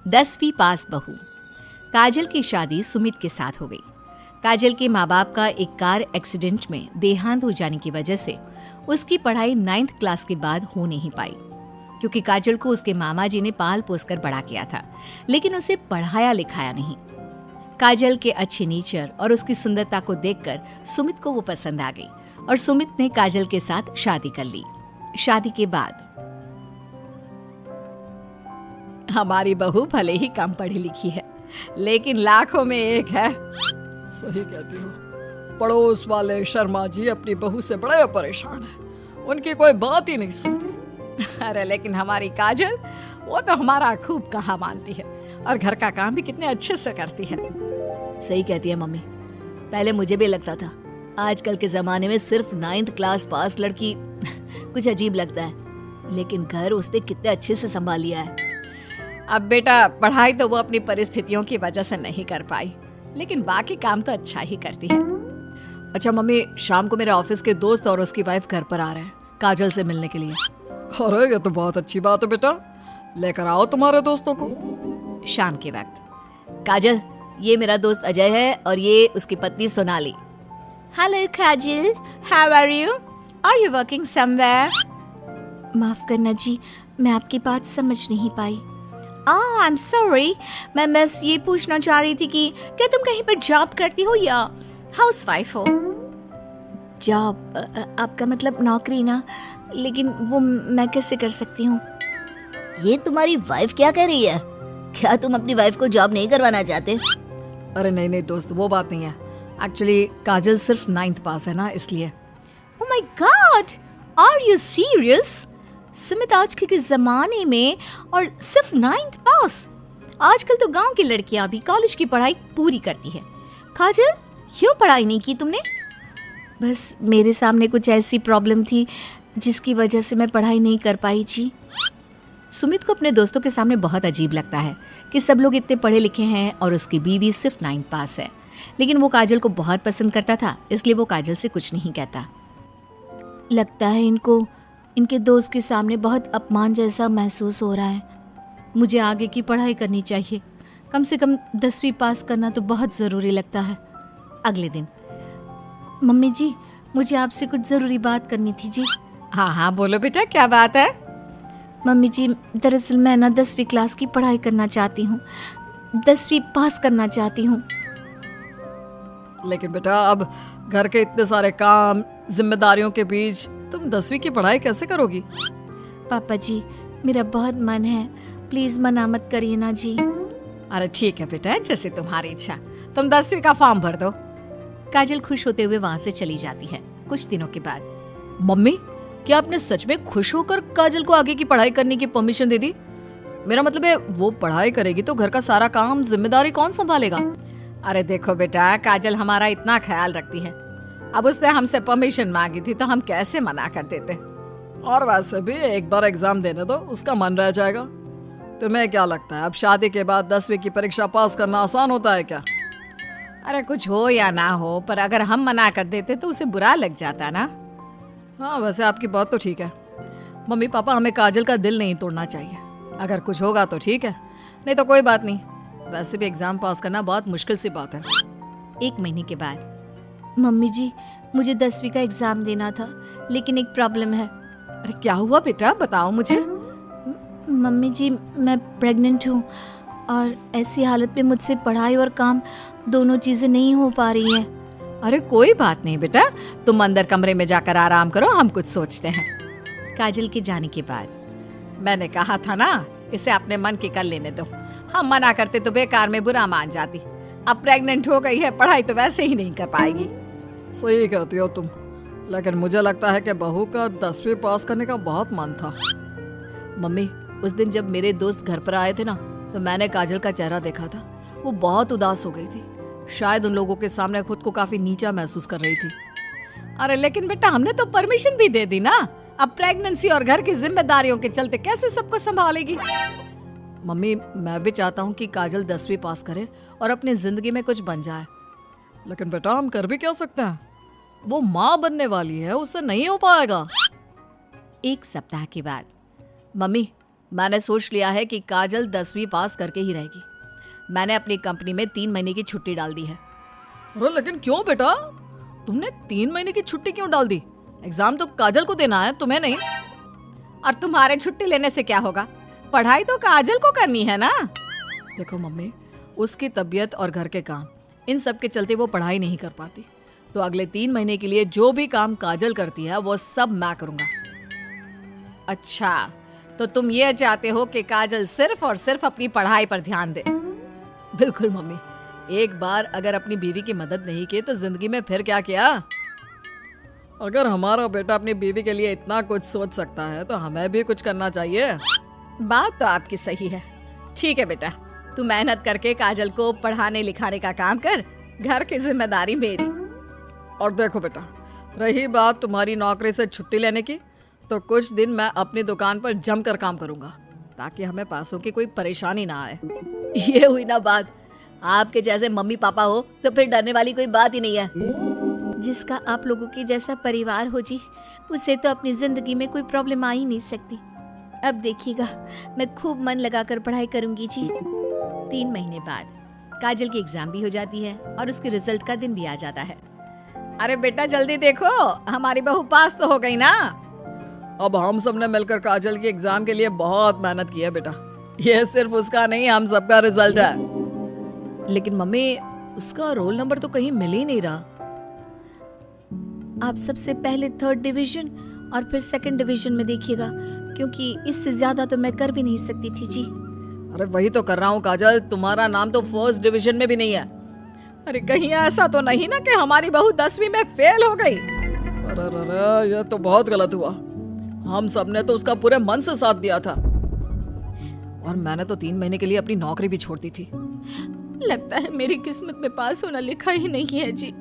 10वीं पास बहू। काजल की शादी सुमित के साथ हो गई। काजल के माँ बाप का एक कार एक्सीडेंट में देहांत हो जाने की वजह से उसकी पढ़ाई 9th क्लास के बाद हो नहीं पाई, क्योंकि काजल को उसके मामा जी ने पाल पोस कर बड़ा किया था, लेकिन उसे पढ़ाया लिखाया नहीं। काजल के अच्छे नेचर और उसकी सुंदरता को देखकर सुमित को वो पसंद आ गई और सुमित ने काजल के साथ शादी कर ली। शादी के बाद हमारी बहू भले ही कम पढ़ी लिखी है, लेकिन लाखों में एक है। सही कहती हो। पड़ोस वाले शर्मा जी अपनी बहू से बड़े परेशान हैं। उनकी कोई बात ही नहीं सुनती। अरे लेकिन हमारी काजल, वो तो हमारा खूब कहा मानती है और घर का काम भी कितने अच्छे से करती है। सही कहती है मम्मी। पहले मुझे भी लगता था आजकल के जमाने में सिर्फ 9th क्लास पास लड़की कुछ अजीब लगता है, लेकिन घर उसने कितने अच्छे से संभाल लिया है। अब बेटा, पढ़ाई तो वो अपनी परिस्थितियों की वजह से नहीं कर पाई, लेकिन बाकी काम तो अच्छा ही करती है। अच्छा मम्मी, शाम को मेरे ऑफिस के दोस्त और उसकी वाइफ घर पर आ रहे हैं काजल से मिलने के लिए। अरे ये तो बहुत अच्छी बात है बेटा, लेकर आओ तुम्हारे दोस्तों को। शाम के वक्त काजल, ये मेरा दोस्त अजय है और ये उसकी पत्नी Sonali. Hello Kajal, how are you? Are you working somewhere? माफ करना जी, मैं आपकी बात समझ नहीं पाई। आई एम सॉरी, मैं बस ये पूछना चाह रही थी कि क्या तुम कहीं पर जॉब करती हो या हाउसवाइफ हो? जॉब? आपका मतलब नौकरी ना, लेकिन वो मैं कैसे कर सकती हूँ? ये तुम्हारी वाइफ क्या कह रही है? क्या तुम अपनी वाइफ को जॉब नहीं करवाना चाहते? अरे नहीं दोस्त, वो बात नहीं है। एक्चुअली काजल सिर्फ 9th पास है ना, इसलिए। Oh my God! Are you serious? Sumit आजकल के जमाने में और सिर्फ 9th पास? आजकल तो गांव की लड़कियां भी कॉलेज की पढ़ाई पूरी करती है। काजल, क्यों पढ़ाई नहीं की तुमने? बस मेरे सामने कुछ ऐसी प्रॉब्लम थी जिसकी वजह से मैं पढ़ाई नहीं कर पाई जी। सुमित को अपने दोस्तों के सामने बहुत अजीब लगता है कि सब लोग इतने पढ़े लिखे हैं और उसकी बीवी सिर्फ 9th पास है, लेकिन वो काजल को बहुत पसंद करता था, इसलिए वो काजल से कुछ नहीं कहता। लगता है इनको इनके दोस्त के सामने बहुत अपमान जैसा महसूस हो रहा है। मुझे आगे की पढ़ाई करनी चाहिए, कम से कम 10वीं पास करना तो बहुत ज़रूरी लगता है। अगले दिन, मम्मी जी, मुझे आपसे कुछ ज़रूरी बात करनी थी जी। हाँ हाँ बोलो बेटा, क्या बात है? मम्मी जी, दरअसल मैं ना 10वीं क्लास की पढ़ाई करना चाहती हूँ, 10वीं पास करना चाहती हूँ। लेकिन बेटा, अब घर के इतने सारे काम, जिम्मेदारियों के बीच तुम 10वीं की पढ़ाई कैसे करोगी? पापा जी, मेरा बहुत मन है, प्लीज मना मत करिए ना जी। अरे ठीक है बेटा, जैसे तुम्हारी इच्छा। तुम 10वीं का फॉर्म भर दो। काजल खुश होते हुए वहाँ से चली जाती है। कुछ दिनों के बाद, मम्मी, क्या आपने सच में खुश होकर काजल को आगे की पढ़ाई करने की परमिशन दे दी? मेरा मतलब है, वो पढ़ाई करेगी तो घर का सारा काम, जिम्मेदारी कौन संभालेगा? अरे देखो बेटा, काजल हमारा इतना ख्याल रखती है, अब उसने हमसे परमिशन मांगी थी तो हम कैसे मना कर देते। और वैसे भी एक बार एग्जाम देने दो, उसका मन रह जाएगा। तुम्हें क्या लगता है, अब शादी के बाद 10वीं की परीक्षा पास करना आसान होता है क्या? अरे कुछ हो या ना हो, पर अगर हम मना कर देते तो उसे बुरा लग जाता ना। हाँ वैसे आपकी बात तो ठीक है। मम्मी पापा, हमें काजल का दिल नहीं तोड़ना चाहिए। अगर कुछ होगा तो ठीक है, नहीं तो कोई बात नहीं। वैसे भी एग्जाम पास करना बहुत मुश्किल सी बात है। 1 महीने के बाद, मम्मी जी, मुझे 10वीं का एग्जाम देना था, लेकिन एक प्रॉब्लम है। अरे क्या हुआ बेटा, बताओ मुझे। मम्मी जी, मैं प्रेग्नेंट हूँ और ऐसी हालत में मुझसे पढ़ाई और काम दोनों चीजें नहीं हो पा रही है। अरे कोई बात नहीं बेटा, तुम अंदर कमरे में जाकर आराम करो, हम कुछ सोचते हैं। काजल के जाने के बाद, मैंने कहा था ना, इसे अपने मन की कर लेने दो। हम मना करते तो बेकार में बुरा मान जाती। अब प्रेग्नेंट हो गई है, पढ़ाई तो वैसे ही नहीं कर पाएगी। सही कहती हो तुम, लेकिन मुझे लगता है कि बहू का 10वीं पास करने का बहुत मन था। मम्मी, उस दिन जब मेरे दोस्त घर पर आए थे ना, तो मैंने काजल का चेहरा देखा था। वो बहुत उदास हो गई थी, शायद उन लोगों के सामने खुद को काफी नीचा महसूस कर रही थी। अरे लेकिन बेटा, हमने तो परमिशन भी दे दी ना, अब प्रेगनेंसी और घर की जिम्मेदारियों के चलते कैसे सबको संभालेगी? मम्मी, मैं भी चाहता हूँ कि काजल 10वीं पास करे और अपनी जिंदगी में कुछ बन जाए, लेकिन बेटा हम कर भी क्या सकते हैं? वो माँ बनने वाली है, उससे नहीं हो पाएगा। 1 सप्ताह के बाद, मम्मी, मैंने सोच लिया है कि काजल 10वीं पास करके ही रहेगी। मैंने अपनी कंपनी में 3 महीने की छुट्टी डाल दी है। अरे लेकिन क्यों बेटा, तुमने 3 महीने की छुट्टी क्यों डाल दी? एग्जाम तो काजल को देना है, तुम्हें नहीं। और तुम्हारे छुट्टी लेने से क्या होगा? पढ़ाई तो काजल को करनी है ना। देखो मम्मी, उसकी तबीयत और घर के काम, इन सब के चलते वो पढ़ाई नहीं कर पाती। तो अगले 3 महीने के लिए जो भी काम काजल करती है वो सब मैं करूंगा। अच्छा, तो तुम ये चाहते हो कि काजल सिर्फ और सिर्फ अपनी पढ़ाई पर ध्यान दे? बिल्कुल मम्मी, एक बार अगर अपनी बीवी की मदद नहीं की तो जिंदगी में फिर क्या किया। अगर हमारा बेटा अपनी बीवी के लिए इतना कुछ सोच सकता है तो हमें भी कुछ करना चाहिए। बात तो आपकी सही है। ठीक है बेटा, तू मेहनत करके काजल को पढ़ाने लिखाने का काम कर, घर की जिम्मेदारी मेरी। और देखो बेटा, रही बात तुम्हारी नौकरी से छुट्टी लेने की, तो कुछ दिन मैं अपनी दुकान पर जमकर काम करूंगा ताकि हमें पैसों की कोई परेशानी ना आए। ये हुई ना बात। आपके जैसे मम्मी पापा हो तो फिर डरने वाली कोई बात ही नहीं है। जिसका आप लोगों के जैसा परिवार हो जी, उसे तो अपनी जिंदगी में कोई प्रॉब्लम आ ही नहीं सकती। अब देखिएगा, मैं खूब मन लगाकर पढ़ाई करूंगी जी। 3 महीने बाद काजल की एग्जाम भी हो जाती है और उसके रिजल्ट का दिन भी आ जाता है। अरे बेटा जल्दी देखो, हमारी बहू पास तो हो गई ना। अब हम सब ने मिलकर काजल की एग्जाम के लिए बहुत मेहनत की है बेटा। ये सिर्फ उसका नहीं, हम सबका रिजल्ट है। लेकिन मम्मी, उसका रोल नंबर तो कहीं मिल ही नहीं रहा। आप सबसे पहले 3rd डिवीजन और फिर 2nd डिवीजन में देखिएगा, क्योंकि इससे ज्यादा तो मैं कर भी नहीं सकती थी जी। अरे वही तो कर रहा हूँ काजल, तुम्हारा नाम तो 1st डिवीजन में भी नहीं है। अरे कहीं ऐसा तो नहीं ना कि हमारी बहू 10वीं में फेल हो गई? अरे ये तो बहुत गलत हुआ। हम सब ने तो उसका पूरे मन से साथ दिया था, और मैंने तो 3 महीने के लिए अपनी नौकरी भी छोड़ दी थी। लगता है मेरी किस्मत में पास होना लिखा ही नहीं है जी।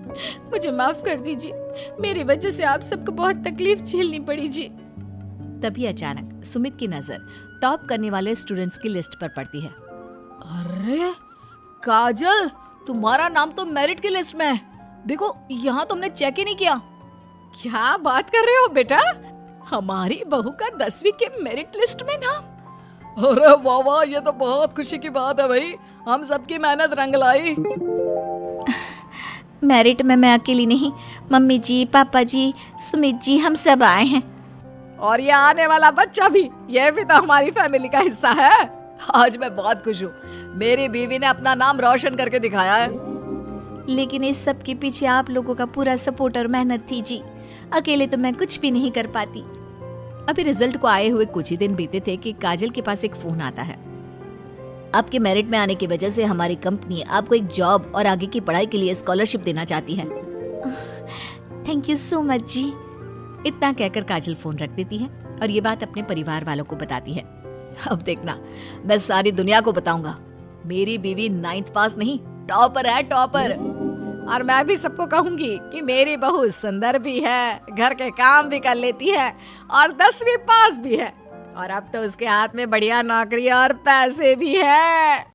मुझे माफ कर दीजिए, मेरी वजह से आप सबको बहुत तकलीफ झेलनी पड़ी जी। तभी अचानक सुमित की नजर टॉप करने वाले स्टूडेंट्स की लिस्ट पर पड़ती है। अरे काजल, तुम्हारा नाम तो मेरिट की लिस्ट में है। देखो, यहाँ तुमने चेक ही नहीं किया। क्या बात कर रहे हो बेटा? हमारी बहू का 10वीं के मेरिट लिस्ट में नाम? अरे वाह वाह, ये तो बहुत खुशी की बात है भाई। हम सबकी मेहनत रंग लाई। मेरिट में मैं अकेली नहीं, मम्मी जी, पापा जी, सुमित जी, हम सब आए हैं। और ये आने वाला बच्चा भी, ये भी तो हमारी फैमिली का हिस्सा है। आज मैं बहुत खुश हूँ, मेरी बीवी ने अपना नाम रोशन करके दिखाया है। लेकिन इस सब के पीछे आप लोगों का पूरा सपोर्ट और मेहनत थी जी। अकेले तो मैं कुछ भी नहीं कर पाती। अभी रिजल्ट को आए हुए कुछ ही दिन बीते थे कि काजल के पास एक फोन आता है। आपके मेरिट में आने की वजह से हमारी कंपनी आपको एक जॉब और आगे की पढ़ाई के लिए स्कॉलरशिप देना चाहती है। थैंक यू सो मच जी। इतना कहकर काजल फोन रख देती है और ये बात अपने परिवार वालों को बताती है। अब देखना, मैं सारी दुनिया को बताऊंगा, मेरी बीवी 9th पास नहीं, टॉपर है, टॉपर। और मैं भी सबको कहूंगी कि मेरी बहू सुंदर भी है, घर के काम भी कर लेती है और 10वीं पास भी है, और अब तो उसके हाथ में बढ़िया नौकरी और पैसे भी है।